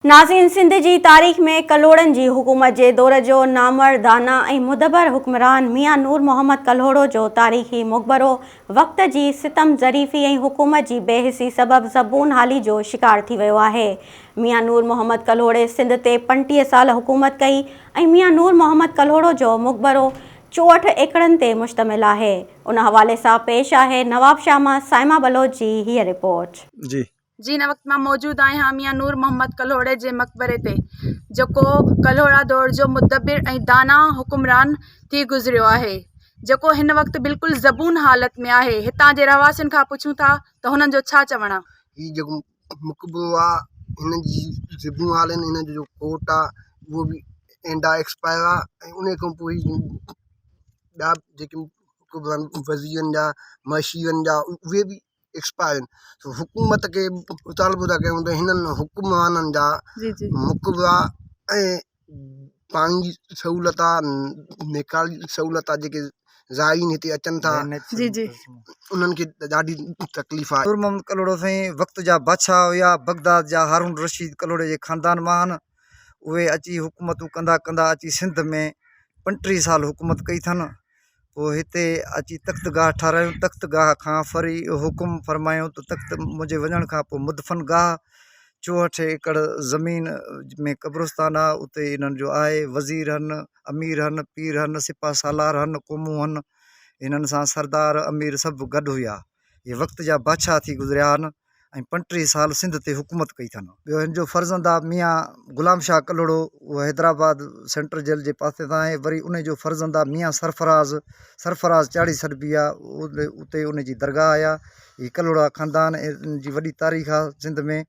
नाज़रीन, सिंध जी तारीख़ में कलोड़नि जी हुकूमत जे दौर जो नामवरदाना ऐं मुदबर हुक्मरान मियां नूर मोहम्मद कल्होड़ो जो तारीख़ी मक़बरो वक़्त जी सितम ज़रीफ़ी ऐं हुकूमत जी बेहिसी सबबि ज़बून हाली जो शिकार थी वियो आहे। मियां नूर मोहम्मद कल्होड़े सिंध ते 35 साल हुकूमत कई ऐं मियां नूर मोहम्मद कल्होड़ो जो मक़बरो 64 एकड़नि ते मुश्तमिल आहे। उन हवाले सां पेश आहे नवाब शाह मां साइमा बलोच जी हीअ रिपोर्ट। जी हिन वक़्तु मां मौजूदु आहियां मियां नूर मोहम्मद कल्होड़े जे मक़बरे ते, जेको कल्होड़ा दौर जो मुदबिर ऐं दाना हुक्मरान थी गुज़रियो आहे, जेको हिन वक़्तु बिल्कुलु ज़बून हालत में आहे। हितां जे रहवासियुनि खां पुछूं था त हुननि जो छा चवणु आहे। हीउ जेको मक़बरो आहे हिन जी ज़बून हाल आहिनि, हिन जो कोर्ट आहे उहो बि एंड आहे, एक्सपायर आहे। ऐं उन खां पोइ ॿिया जेके हुक्मरान वज़ीरनि जा मशीरनि जा उहे बि एक्सपायर आहिनि। हुकूमत खे मुतालबो था कयूं त हिननि हुक्मराननि जा मक़बरा ऐं पाणी जी सहूलियत आहे, निकाल जी सहूलियत आहे, जेके ज़ाइरीन हिते अचनि था उन्हनि खे ॾाढी तकलीफ़ आहे। नूर मोहम्मद कल्होड़ो साईं वक़्त जा बादशाह हुया, बगदाद जा हारून रशीद कल्होड़े जे ख़ानदान मां आहिनि। उहे अची हुकूमतूं कंदा कंदा अची सिंध में 35 साल हुकूमत कई अथनि। पोइ हिते अची तख़्तगाह ठारायूं, तख़्तगाह खां फरी हुकुम फरमायूं त तख़्त मुंहिंजे वञण खां पोइ मुदफ़न गाह 64 एकड़ ज़मीन में क़ब्रस्तान आहे। उते इन्हनि जो आहे, वज़ीर आहिनि, अमीर आहिनि, पीर आहिनि, सिपा सालार आहिनि, क़ौमूं आहिनि। हिननि सां सरदार अमीर सभु गॾु हुया। ये वक़्त जा बादशाह थी गुज़रिया आहिनि ऐं 35 साल सिंध ते हुकूमत कई अथनि। ॿियो हिन जो फर्ज़ंद आहे मियां ग़ुलाम शाह कल्होड़ो, उहो हैदराबाद सेंट्रल जेल जे पासे तां आहे। वरी उन जो फर्ज़ंद आहे मियां सरफराज़ चाड़ी सॾिबी आहे, उते उन जी दरगाह आहे। हीअ कल्होड़ा ख़ानदान जी वॾी तारीख़ आहे सिंध में,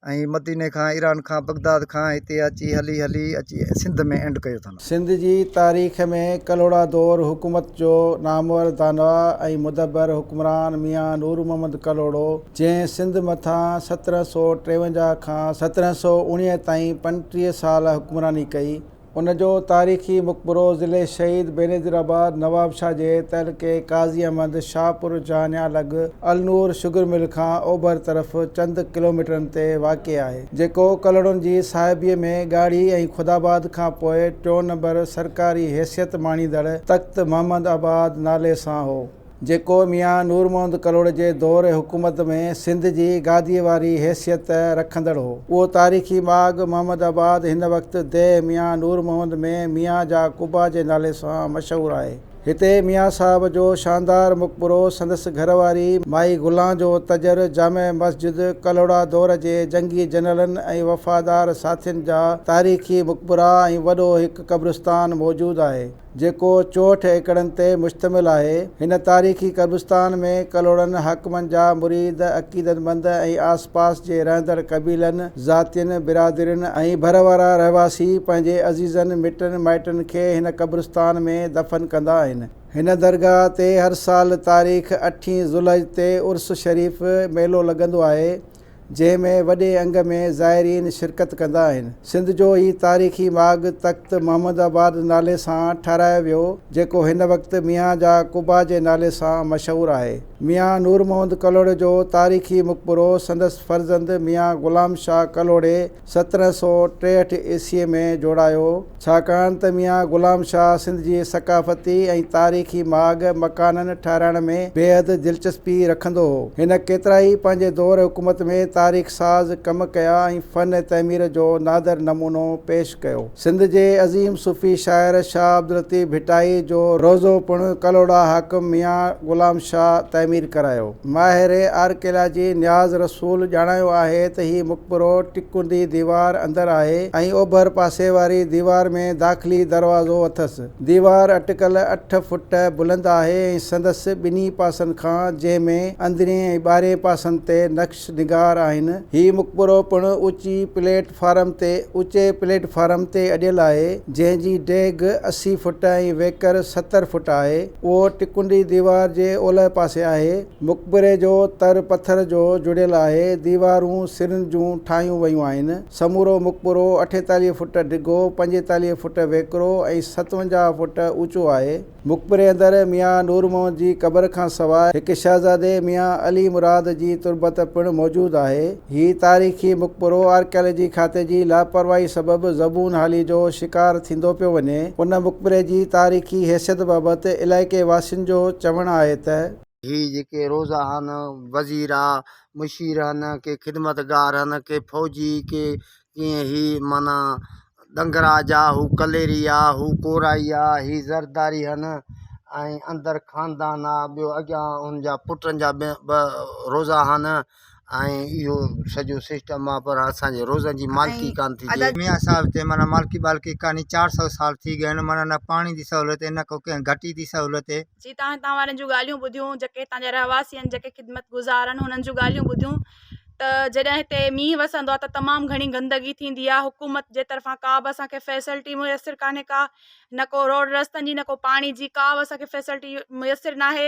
ऐं मदीने खां, ईरान खां, बगदाद खां हिते अची हली अची सिंध में एंड कयो अथनि। सिंध जी तारीख़ में कल्होड़ा दौर हुकूमत जो नामवर दाना ऐं मुदबर हुक्मरान मियां नूर मोहम्मद कल्होड़ो, जंहिं सिंध मथां 1753 खां 1719 ताईं 35 साल हुक्मरानी कई, उन जो तारीख़ी मक़बरो ज़िले शहीद बेनज़ीराबाद नवाब शाह जे तहलके काज़ी अहमद शाहपुर जानिया लॻ अलनूर शुगर मिल खां ओभर तरफ़ चंद किलोमीटरनि ते वाक़िअ आहे, जेको कल्होड़नि जी साहिबीअ में ॻाढ़ी ऐं ख़ुदाबाद खां पोइ 4 नंबर सरकारी हैसियत माणींदड़ तख़्त मोहम्मद आबाद नाले सां हो, जेको मियां नूर मोहम्मद कल्होड़े जे दौर हुकूमत में सिंध जी गादीअ वारी हैसियत रखंदड़ हो। उहो तारीख़ी बाग़ मोहम्मद आबाद हिन वक़्तु देह मियां नूर मोहम्मद में मियां जा कुबा जे नाले सां मशहूरु आहे। हिते मियां साहब जो शानदार मक़बरो, संदसि घरवारी माई गुलां जो तजर, जामे मस्जिद, कल्होड़ा दौर जे जंगी जनरलनि ऐं वफ़ादार साथियुनि जा तारीख़ी मक़बरा ऐं वॾो हिकु क़ब्रिस्तान मौजूदु आहे, जेको 64 एकड़नि ते मुश्तमिल आहे। हिन तारीख़ी क़ब्रिस्तान में कल्होड़नि हाकिमनि जा मुरीद, अक़ीदतमंद ऐं आसपास जे रहंदड़ क़बीलनि, ज़ातियुनि, बिरादरियुनि ऐं भर वारा रहवासी पंहिंजे अज़ीज़नि मिटनि माइटनि खे हिन क़ब्रिस्तान में दफ़न कंदा आहिनि। हिन दरगाह ते हर साल तारीख़ 8 ज़ुलहज ते उर्स शरीफ़ मेलो लॻंदो आहे, जंहिं में वॾे अंग में ज़ाइरीन शिरकत कंदा आहिनि। सिंध जो ही तारीख़ी बाग़ तख़्त मोहम्मद आबाद नाले सां ठारायो वियो, जेको हिन वक़्तु मियां जा कुबा जे नाले सां मशहूरु आहे। मियां नूर मोहम्मद कल्होड़े जो तारीख़ी मक़बरो संदसि फ़र्ज़ंद मियां ग़ुलाम शाह कल्होड़े 1763 ईस्वीअ में जोड़ायो, छाकाणि त मियां ग़ुलाम शाह सिंध जी सक़ाफ़ती ऐं तारीख़ी बाग़ मकाननि ठाहिराइण में बेहद दिलचस्पी रखंदो हो। हिन केतिरा ई पंहिंजे दौर हुकूमत में तारीख़ साज़ कम कया ऐं फ़न तमीर जो नादर नमूनो पेश कयो। सिंध जे अज़ीम सूफ़ी शाइर शाह अब्दुल लतीफ़ भिटाई जो रोज़ो पिणु कल्होड़ा हाकिम मियां ग़ुलाम शाह तमीर करायो। माहिर आर्कियालॉजी नियाज़ रसूल ॼाणायो आहे त हीउ मक़बरो टिकुंदी दीवार अंदरि आहे ऐं ओभर पासे वारी दीवार में दाख़िली दरवाज़ो अथसि। दीवार अटिकल 8 फुट बुलंद आहे ऐं संदसि ॿिन्ही पासनि खां, जंहिंमें अंदरी ऐं ॿाहिरें पासनि ते नक्श निगार आहिनि। हीउ मक़बरो पिणु ऊचे प्लेटफार्म ते अॾियल आहे, जंहिंजी डेघ 80 फुट ऐं वेकर 70 फुट आहे। उहो टिकुंडी दीवार जे ओलह पासे आहे। मक़बरे जो तर पथर जो जुड़ियल आहे। दीवारूं सिरनि जूं ठाहियूं वयूं आहिनि। समूरो मक़बरो 48 फुट डिघो, 45 फुट वेकिरो ऐं 57 फुट ऊचो आहे। मक़बरे अंदरि मियां नूर मोहम्मद जी क़बर खां सवाइ हिकु शहज़ादे मियां अली मुराद जी तुर्बत पिणु मौजूदु आहे। आहे। ही तारीख़ी मक़बरो आर्कियोलॉजी खाते जी लापरवाही सबबि ज़बून हाली जो शिकार थींदो पियो वञे। उन मक़बरे जी तारीख़ी हैसियत बाबति इलाइक़े वासियुनि जो चवणु आहे त ही जेके रोज़ा आहिनि वज़ीर आहे मुशीर आहिनि के ख़िदमतगार आहिनि के फ़ौजी के कीअं ही माना डंगरा जा हू कलेरी आहे हू कोराई आहे ही ज़रदारी आहिनि ऐं अंदरि ख़ानदान आहे ॿियो अॻियां हुनजा पुटनि जा ॿ रोज़ा आहिनि ऐं इहो सॼो सिस्टम आहे पर असांजे रोज़नि जी मालिकी कान थी थिए। मियाँ साहब ते माना मालकी बालकी कानी 400 साल थी गया आहिनि माना न पाणी जी सहूलियत न को कंहिं घटी जी सहूलियत। जी तव्हां हितां वारनि जूं ॻाल्हियूं ॿुधियूं जेके हितां जा रहवासी आहिनि जेके ख़िदमत गुज़ार आहिनि हुननि जूं ॻाल्हियूं ॿुधियूं त जॾहिं हिते मींहुं वसंदो आहे त तमामु घणी गंदगी थींदी आहे। हुकूमत जे तरफ़ां का बि असांखे फैसिलिटी मुयसरु कान्हे का न को रोड रस्तनि जी न को पाणी जी का बि असांखे फैसिलिटी मुयसरु न आहे।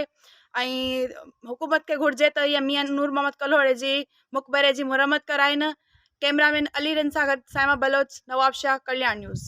ऐं हुकूमत खे घुरिजे त इहा मियां नूर मोहम्मद कलोड़े जी मक़बरे जी मुरमत कराइनि। कैमरामैन अली रिन सां गॾु साइमा बलोच, नवाब शाह, कल्याण न्यूज़।